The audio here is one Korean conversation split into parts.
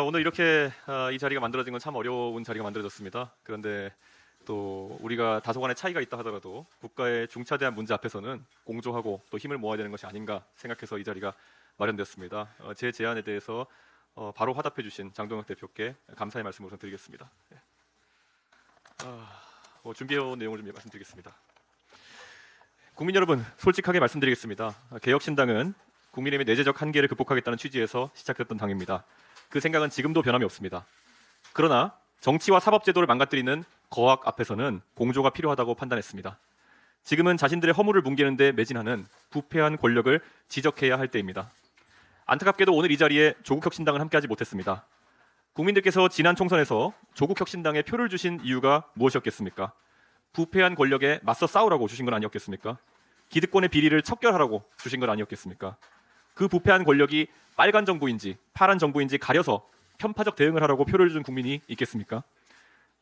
오늘 이렇게 이 자리가 만들어진 건 참 어려운 자리가 만들어졌습니다. 그런데 또 우리가 다소간의 차이가 있다 하더라도 국가의 중차대한 문제 앞에서는 공조하고 또 힘을 모아야 되는 것이 아닌가 생각해서 이 자리가 마련되었습니다. 제 제안에 대해서 바로 화답해 주신 장동혁 대표께 감사의 말씀을 우선 드리겠습니다. 준비해온 내용을 좀 말씀드리겠습니다. 국민 여러분, 솔직하게 말씀드리겠습니다. 개혁신당은 국민의힘의 내재적 한계를 극복하겠다는 취지에서 시작했던 당입니다. 그 생각은 지금도 변함이 없습니다. 그러나 정치와 사법제도를 망가뜨리는 거악 앞에서는 공조가 필요하다고 판단했습니다. 지금은 자신들의 허물을 뭉개는 데 매진하는 부패한 권력을 지적해야 할 때입니다. 안타깝게도 오늘 이 자리에 조국혁신당은 함께하지 못했습니다. 국민들께서 지난 총선에서 조국혁신당에 표를 주신 이유가 무엇이었겠습니까? 부패한 권력에 맞서 싸우라고 주신 건 아니었겠습니까? 기득권의 비리를 척결하라고 주신 건 아니었겠습니까? 그 부패한 권력이 빨간 정부인지 파란 정부인지 가려서 편파적 대응을 하라고 표를 준 국민이 있겠습니까?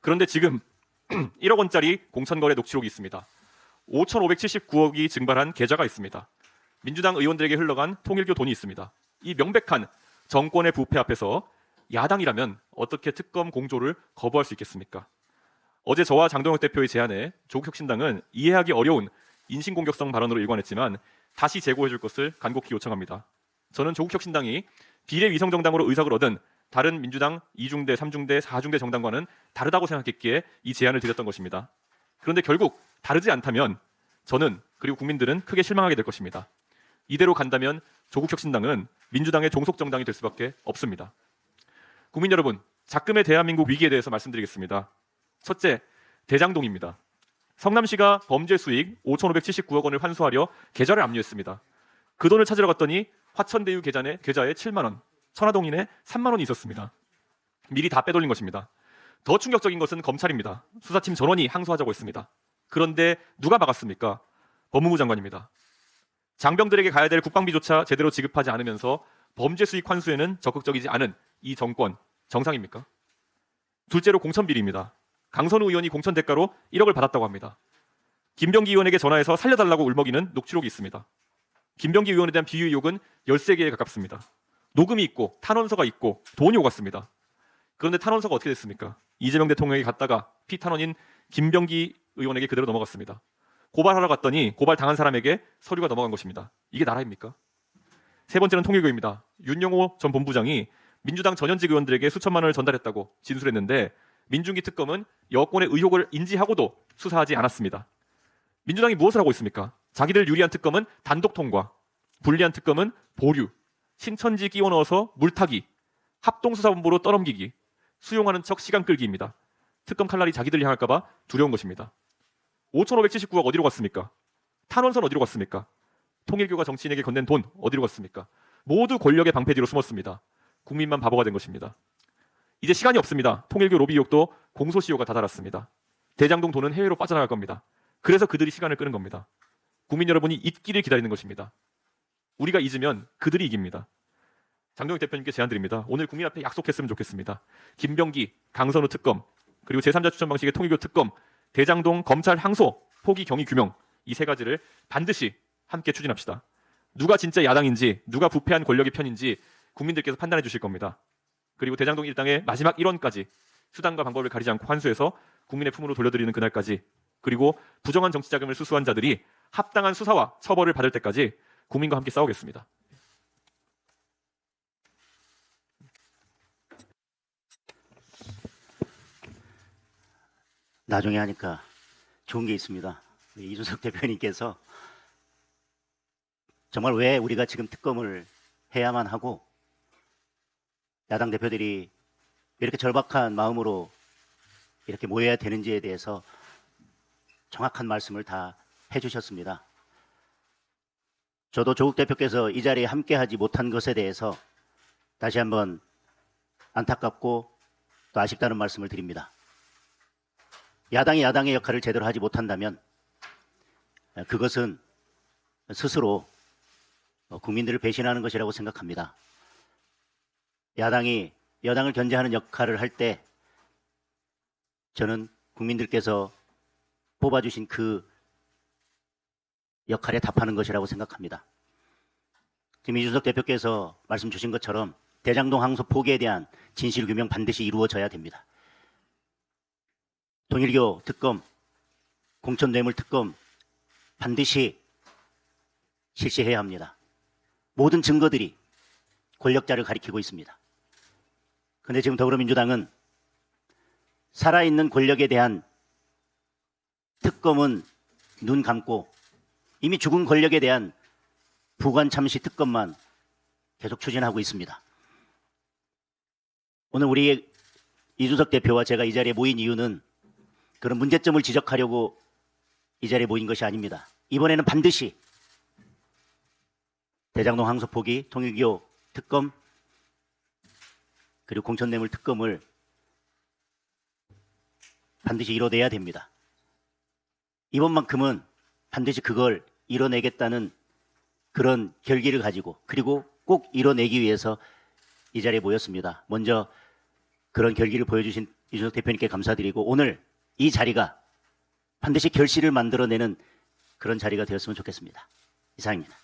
그런데 지금 1억 원짜리 공천거래 녹취록이 있습니다. 5,579억이 증발한 계좌가 있습니다. 민주당 의원들에게 흘러간 통일교 돈이 있습니다. 이 명백한 정권의 부패 앞에서 야당이라면 어떻게 특검 공조를 거부할 수 있겠습니까? 어제 저와 장동혁 대표의 제안에 조국혁신당은 이해하기 어려운 인신공격성 발언으로 일관했지만 다시 제고해 줄 것을 간곡히 요청합니다. 저는 조국혁신당이 비례위성정당으로 의석을 얻은 다른 민주당 2중대, 3중대, 4중대 정당과는 다르다고 생각했기에 이 제안을 드렸던 것입니다. 그런데 결국 다르지 않다면 저는 그리고 국민들은 크게 실망하게 될 것입니다. 이대로 간다면 조국혁신당은 민주당의 종속정당이 될 수밖에 없습니다. 국민 여러분, 작금의 대한민국 위기에 대해서 말씀드리겠습니다. 첫째, 대장동입니다. 성남시가 범죄 수익 5,579억 원을 환수하려 계좌를 압류했습니다. 그 돈을 찾으러 갔더니 화천대유 계좌에 7만 원, 천화동인에 3만 원이 있었습니다. 미리 다 빼돌린 것입니다. 더 충격적인 것은 검찰입니다. 수사팀 전원이 항소하자고 했습니다. 그런데 누가 막았습니까? 법무부 장관입니다. 장병들에게 가야 될 국방비조차 제대로 지급하지 않으면서 범죄 수익 환수에는 적극적이지 않은 이 정권, 정상입니까? 둘째로 공천비리입니다. 강선우 의원이 공천 대가로 1억을 받았다고 합니다. 김병기 의원에게 전화해서 살려달라고 울먹이는 녹취록이 있습니다. 김병기 의원에 대한 비위 의혹은 13개에 가깝습니다. 녹음이 있고 탄원서가 있고 돈이 오갔습니다. 그런데 탄원서가 어떻게 됐습니까? 이재명 대통령이 갔다가 피탄원인 김병기 의원에게 그대로 넘어갔습니다. 고발하러 갔더니 고발당한 사람에게 서류가 넘어간 것입니다. 이게 나라입니까? 세 번째는 통일교입니다. 윤영호 전 본부장이 민주당 전현직 의원들에게 수천만 원을 전달했다고 진술했는데 민중기 특검은 여권의 의혹을 인지하고도 수사하지 않았습니다. 민주당이 무엇을 하고 있습니까? 자기들 유리한 특검은 단독 통과, 불리한 특검은 보류, 신천지 끼워 넣어서 물타기, 합동수사본부로 떠넘기기, 수용하는 척 시간 끌기입니다. 특검 칼날이 자기들 향할까 봐 두려운 것입니다. 5,579억 어디로 갔습니까? 탄원선 어디로 갔습니까? 통일교가 정치인에게 건넨 돈 어디로 갔습니까? 모두 권력의 방패 뒤로 숨었습니다. 국민만 바보가 된 것입니다. 이제 시간이 없습니다. 통일교 로비 의혹도 공소시효가 다다랐습니다. 대장동 돈은 해외로 빠져나갈 겁니다. 그래서 그들이 시간을 끄는 겁니다. 국민 여러분이 잊기를 기다리는 것입니다. 우리가 잊으면 그들이 이깁니다. 장동혁 대표님께 제안드립니다. 오늘 국민 앞에 약속했으면 좋겠습니다. 김병기, 강선우 특검, 그리고 제3자 추천 방식의 통일교 특검, 대장동 검찰 항소, 포기 경위 규명, 이 세 가지를 반드시 함께 추진합시다. 누가 진짜 야당인지, 누가 부패한 권력의 편인지 국민들께서 판단해 주실 겁니다. 그리고 대장동 일당의 마지막 1원까지 수단과 방법을 가리지 않고 환수해서 국민의 품으로 돌려드리는 그날까지, 그리고 부정한 정치 자금을 수수한 자들이 합당한 수사와 처벌을 받을 때까지 국민과 함께 싸우겠습니다. 나중에 하니까 좋은 게 있습니다. 이준석 대표님께서 정말 왜 우리가 지금 특검을 해야만 하고 야당 대표들이 이렇게 절박한 마음으로 이렇게 모여야 되는지에 대해서 정확한 말씀을 다 해주셨습니다. 저도 조국 대표께서 이 자리에 함께하지 못한 것에 대해서 다시 한번 안타깝고 또 아쉽다는 말씀을 드립니다. 야당이 야당의 역할을 제대로 하지 못한다면 그것은 스스로 국민들을 배신하는 것이라고 생각합니다. 야당이 여당을 견제하는 역할을 할 때 저는 국민들께서 뽑아주신 그 역할에 답하는 것이라고 생각합니다. 지금 이준석 대표께서 말씀 주신 것처럼 대장동 항소 포기에 대한 진실 규명 반드시 이루어져야 됩니다. 통일교 특검, 공천뇌물 특검 반드시 실시해야 합니다. 모든 증거들이 권력자를 가리키고 있습니다. 그런데 지금 더불어민주당은 살아있는 권력에 대한 특검은 눈 감고 이미 죽은 권력에 대한 부관 참시 특검만 계속 추진하고 있습니다. 오늘 우리 이준석 대표와 제가 이 자리에 모인 이유는 그런 문제점을 지적하려고 이 자리에 모인 것이 아닙니다. 이번에는 반드시 대장동 항소 포기, 통일교 특검, 그리고 공천뇌물 특검을 반드시 이뤄내야 됩니다. 이번만큼은 반드시 그걸 이뤄내겠다는 그런 결기를 가지고 그리고 꼭 이뤄내기 위해서 이 자리에 모였습니다. 먼저 그런 결기를 보여주신 이준석 대표님께 감사드리고 오늘 이 자리가 반드시 결실을 만들어내는 그런 자리가 되었으면 좋겠습니다. 이상입니다.